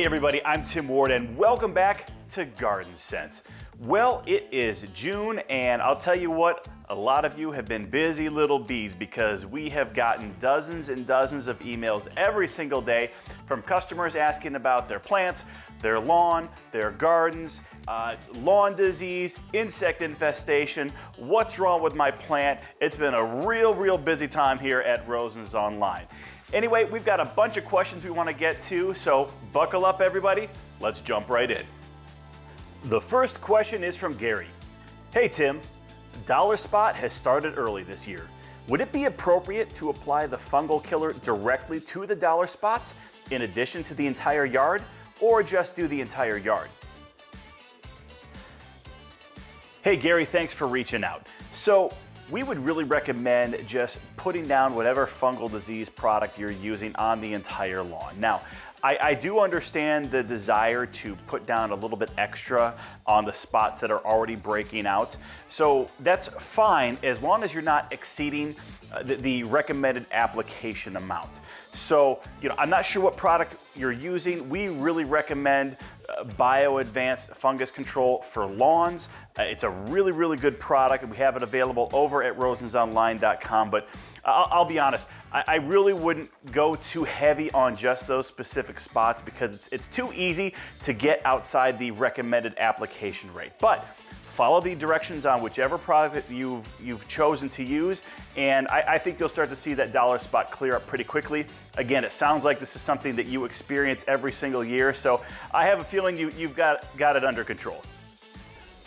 Hey everybody, I'm Tim Ward and welcome back to Garden Sense. Well, it is June and I'll tell you what, a lot of you have been busy little bees because we have gotten dozens and dozens of emails every single day from customers asking about their plants, their lawn, their gardens, lawn disease, insect infestation, what's wrong with my plant. It's been a real busy time here at Rosen's Online. Anyway, we've got a bunch of questions we want to get to, so buckle up everybody, let's jump right in. The first question is from Gary. Hey Tim, Dollar Spot has started early this year. Would it be appropriate to apply the fungal killer directly to the dollar spots in addition to the entire yard, or just do the entire yard? Hey Gary, thanks for reaching out. So we would really recommend just putting down whatever fungal disease product you're using on the entire lawn. Now, I do understand the desire to put down a little bit extra on the spots that are already breaking out. So that's fine as long as you're not exceeding the recommended application amount. So, I'm not sure what product you're using. We really recommend Bio Advanced Fungus Control for lawns. It's a really good product and we have it available over at rosensonline.com. But I'll be honest, I really wouldn't go too heavy on just those specific spots because it's too easy to get outside the recommended application rate. But follow the directions on whichever product that you've chosen to use, and I think you'll start to see that dollar spot clear up pretty quickly. Again, it sounds like this is something that you experience every single year, so I have a feeling you've got it under control.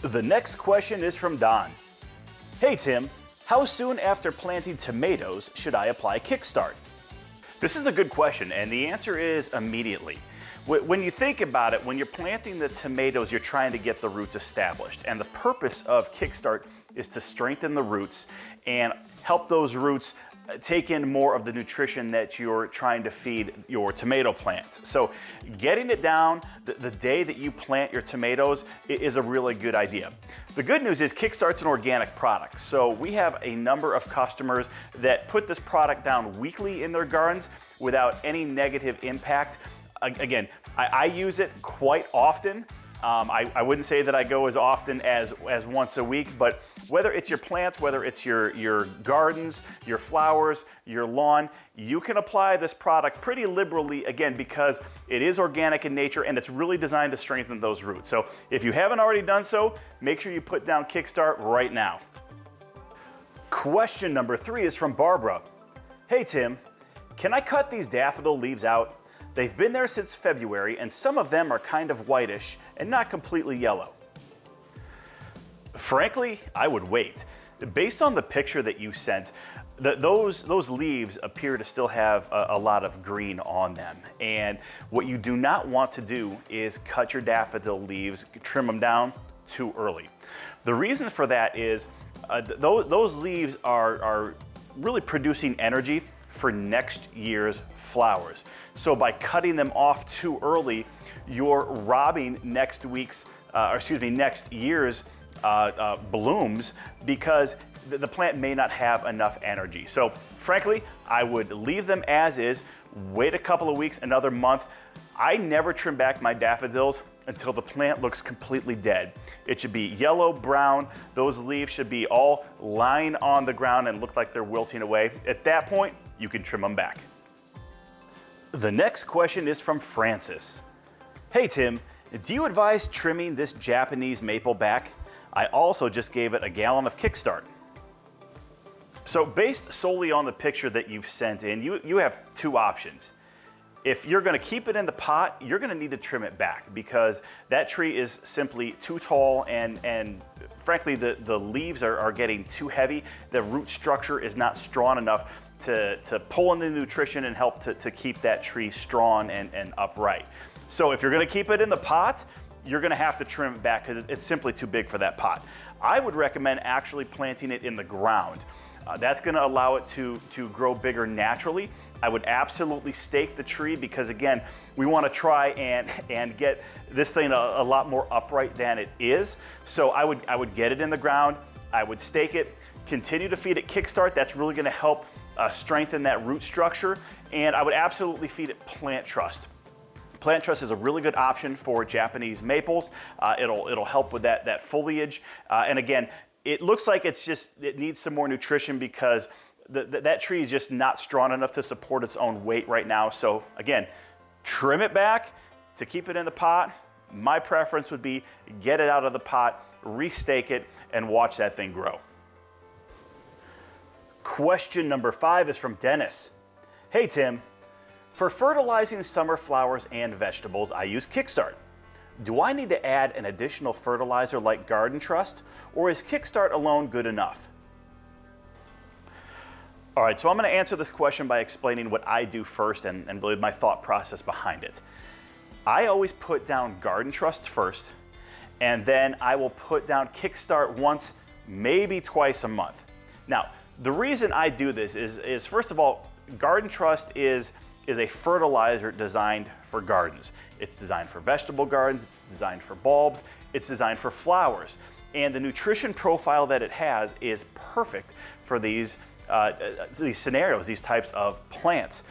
The next question is from Don. Hey Tim, how soon after planting tomatoes should I apply Kickstart? This is a good question, and the answer is immediately. When you think about it, when you're planting the tomatoes, you're trying to get the roots established. And the purpose of Kickstart is to strengthen the roots and help those roots take in more of the nutrition that you're trying to feed your tomato plants. So getting it down the day that you plant your tomatoes is a really good idea. The good news is Kickstart's an organic product. So we have a number of customers that put this product down weekly in their gardens without any negative impact. Again, I use it quite often. I wouldn't say that I go as often as once a week, but whether it's your plants, whether it's your gardens, your flowers, your lawn, you can apply this product pretty liberally, again, because it is organic in nature and it's really designed to strengthen those roots. So if you haven't already done so, make sure you put down Kickstart right now. Question number 3 is from Barbara. Hey Tim, can I cut these daffodil leaves out? They've been there since February and some of them are kind of whitish and not completely yellow. Frankly, I would wait. Based on the picture that you sent, those leaves appear to still have a lot of green on them. And what you do not want to do is cut your daffodil leaves, trim them down too early. The reason for that is those leaves are really producing energy for next year's flowers. So by cutting them off too early, you're robbing next year's blooms because the plant may not have enough energy. So frankly, I would leave them as is, wait a couple of weeks, another month. I never trim back my daffodils until the plant looks completely dead. It should be yellow, brown. Those leaves should be all lying on the ground and look like they're wilting away. At that point, you can trim them back. The next question is from Francis. Hey Tim, do you advise trimming this Japanese maple back? I also just gave it a gallon of Kickstart. So based solely on the picture that you've sent in, you have two options. If you're gonna keep it in the pot, you're gonna need to trim it back because that tree is simply too tall and frankly, the leaves are getting too heavy. The root structure is not strong enough to pull in the nutrition and help to keep that tree strong and upright. So if you're gonna keep it in the pot, you're gonna have to trim it back because it's simply too big for that pot. I would recommend actually planting it in the ground. That's gonna allow it to grow bigger naturally. I would absolutely stake the tree because again, we wanna try and get this thing a lot more upright than it is. So I would get it in the ground, I would stake it, continue to feed it Kickstart. That's really gonna help strengthen that root structure. And I would absolutely feed it Plant Trust. Plant Trust is a really good option for Japanese maples. It'll help with that foliage. And again, it looks like it needs some more nutrition because that tree is just not strong enough to support its own weight right now. So again, trim it back to keep it in the pot. My preference would be get it out of the pot, restake it, and watch that thing grow. Question number 5 is from Dennis. Hey Tim, for fertilizing summer flowers and vegetables, I use Kickstart. Do I need to add an additional fertilizer like Garden Trust, or is Kickstart alone good enough? All right, so I'm going to answer this question by explaining what I do first and really my thought process behind it. I always put down Garden Trust first, and then I will put down Kickstart once, maybe twice a month. Now, the reason I do this is first of all, Garden Trust is a fertilizer designed for gardens. It's designed for vegetable gardens, it's designed for bulbs, it's designed for flowers. And the nutrition profile that it has is perfect for these scenarios, these types of plants.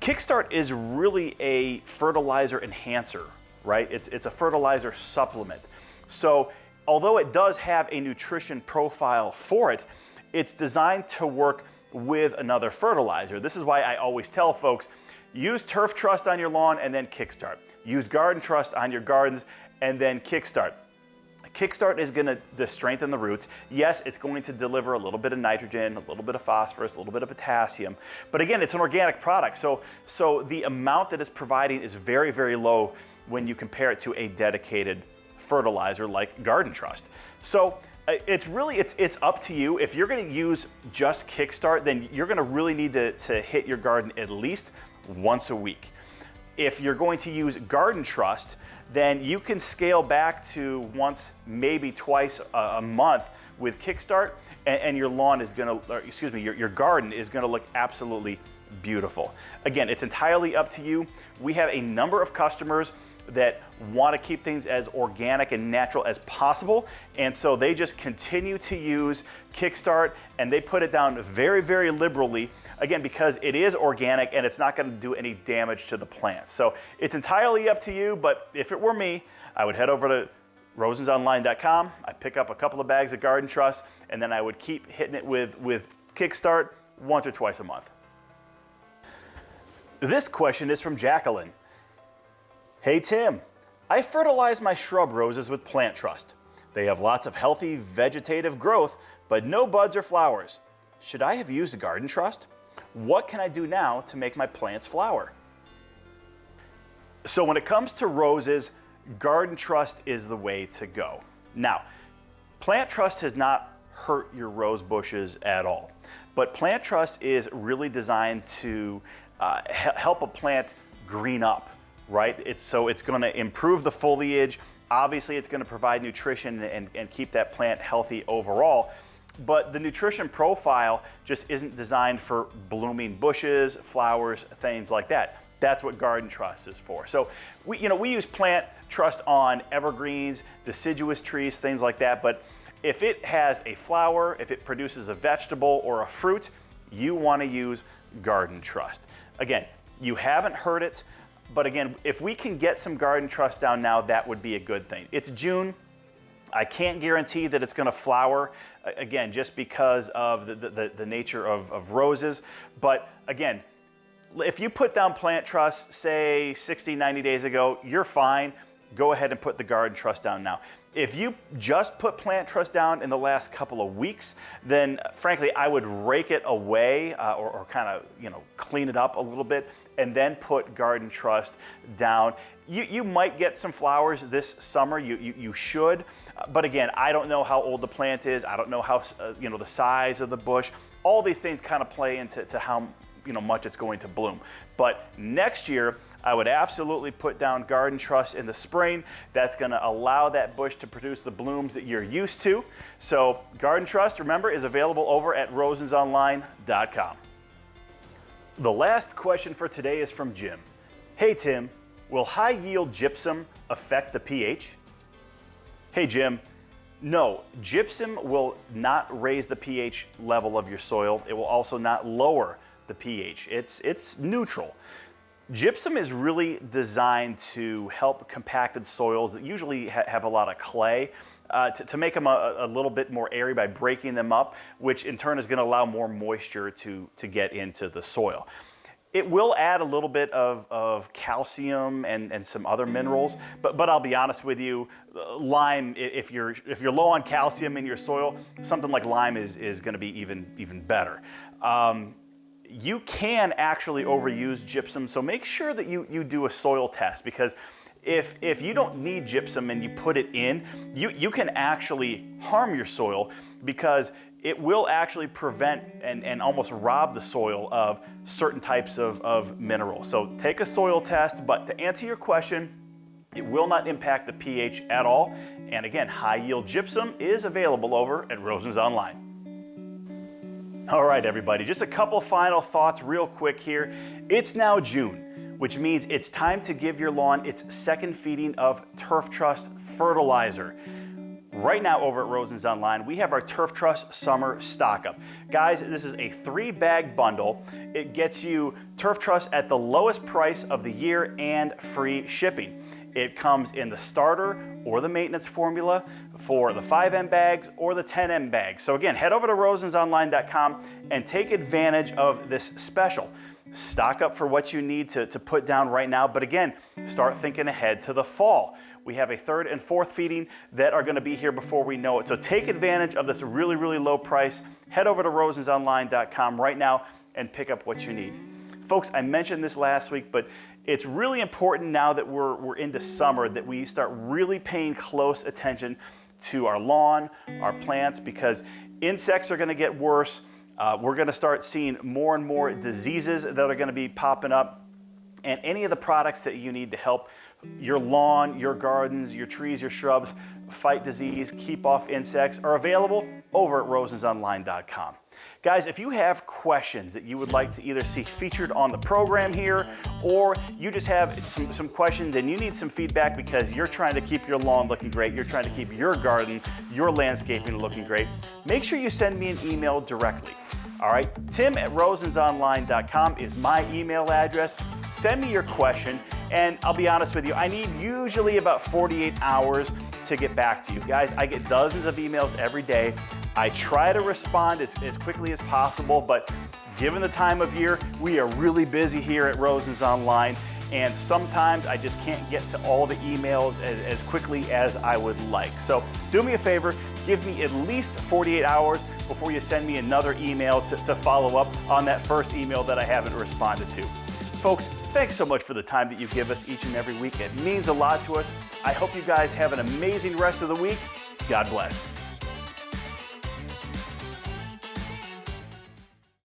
Kickstart is really a fertilizer enhancer, right? It's a fertilizer supplement. So although it does have a nutrition profile for it, it's designed to work with another fertilizer. This is why I always tell folks, use Turf Trust on your lawn and then Kickstart. Use Garden Trust on your gardens and then Kickstart. Kickstart is going to strengthen the roots. Yes, it's going to deliver a little bit of nitrogen, a little bit of phosphorus, a little bit of potassium. But again, it's an organic product. So the amount that it's providing is very, very low when you compare it to a dedicated fertilizer like Garden Trust. So it's up to you. If you're going to use just Kickstart, then you're going to really need to hit your garden at least once a week. If you're going to use Garden Trust, then you can scale back to once, maybe twice a month with Kickstart, and your lawn is going to, your garden is going to look absolutely beautiful. Again, it's entirely up to you. We have a number of customers that want to keep things as organic and natural as possible, and so they just continue to use Kickstart, and they put it down very, very liberally, again, because it is organic and it's not going to do any damage to the plants. So it's entirely up to you, but if it were me, I would head over to rosensonline.com, I'd pick up a couple of bags of Garden Trust, and then I would keep hitting it with Kickstart once or twice a month. This question is from Jacqueline. Hey Tim, I fertilize my shrub roses with Plant Trust. They have lots of healthy vegetative growth, but no buds or flowers. Should I have used Garden Trust? What can I do now to make my plants flower? So when it comes to roses, Garden Trust is the way to go. Now, Plant Trust has not hurt your rose bushes at all, but Plant Trust is really designed to help a plant green up. Right? It's going to improve the foliage. Obviously, it's going to provide nutrition and keep that plant healthy overall. But the nutrition profile just isn't designed for blooming bushes, flowers, things like that. That's what Garden Trust is for. So we use Plant Trust on evergreens, deciduous trees, things like that. But if it has a flower, if it produces a vegetable or a fruit, you want to use Garden Trust. Again, you haven't heard it. But again, if we can get some Garden Trust down now, that would be a good thing. It's June. I can't guarantee that it's going to flower, again, just because of the nature of roses. But again, if you put down Plant Trust, say 60, 90 days ago, you're fine. Go ahead and put the Garden Trust down now. If you just put Plant Trust down in the last couple of weeks, then frankly, I would rake it away or kind of clean it up a little bit and then put Garden Trust down. You might get some flowers this summer, you should, but again, I don't know how old the plant is. I don't know how the size of the bush. All these things kind of play into how much it's going to bloom. But next year, I would absolutely put down Garden Trust in the spring. That's going to allow that bush to produce the blooms that you're used to. So Garden Trust, remember, is available over at rosensonline.com. The last question for today is from Jim. Hey Tim, will high yield gypsum affect the pH? Hey Jim, no, gypsum will not raise the pH level of your soil. It will also not lower the pH. It's neutral. Gypsum is really designed to help compacted soils that usually have a lot of clay to make them a little bit more airy by breaking them up, which in turn is going to allow more moisture to get into the soil. It will add a little bit of calcium and some other minerals, but I'll be honest with you, lime, if you're low on calcium in your soil, something like lime is going to be even better. You can actually overuse gypsum, so make sure that you do a soil test, because if you don't need gypsum and you put it in, you can actually harm your soil, because it will actually prevent and almost rob the soil of certain types of minerals. So take a soil test, but to answer your question, it will not impact the pH at all. And again, high yield gypsum is available over at Rosen's Online. All right, everybody, just a couple final thoughts real quick here. It's now June, which means it's time to give your lawn its second feeding of Turf Trust fertilizer. Right now over at Rosen's Online, we have our Turf Trust Summer Stock Up. Guys, this is a 3-bag bundle. It gets you Turf Trust at the lowest price of the year and free shipping. It comes in the starter or the maintenance formula for the 5M bags or the 10M bags. So again, head over to rosensonline.com and take advantage of this special. Stock up for what you need to put down right now, but again, start thinking ahead to the fall. We have a 3rd and 4th feeding that are going to be here before we know it. So take advantage of this really, really low price. Head over to rosensonline.com right now and pick up what you need. Folks, I mentioned this last week, but it's really important now that we're into summer that we start really paying close attention to our lawn, our plants, because insects are going to get worse. We're going to start seeing more and more diseases that are going to be popping up, and any of the products that you need to help your lawn, your gardens, your trees, your shrubs fight disease, keep off insects are available over at rosensonline.com. Guys, if you have questions that you would like to either see featured on the program here, or you just have some questions and you need some feedback because you're trying to keep your lawn looking great, you're trying to keep your garden, your landscaping looking great, make sure you send me an email directly. All right, tim@rosensonline.com is my email address. Send me your question, and I'll be honest with you, I need usually about 48 hours to get back to you. Guys, I get dozens of emails every day. I try to respond as quickly as possible, but given the time of year, we are really busy here at Rosen's Online, and sometimes I just can't get to all the emails as quickly as I would like. So do me a favor, give me at least 48 hours before you send me another email to follow up on that first email that I haven't responded to. Folks, thanks so much for the time that you give us each and every week. It means a lot to us. I hope you guys have an amazing rest of the week. God bless.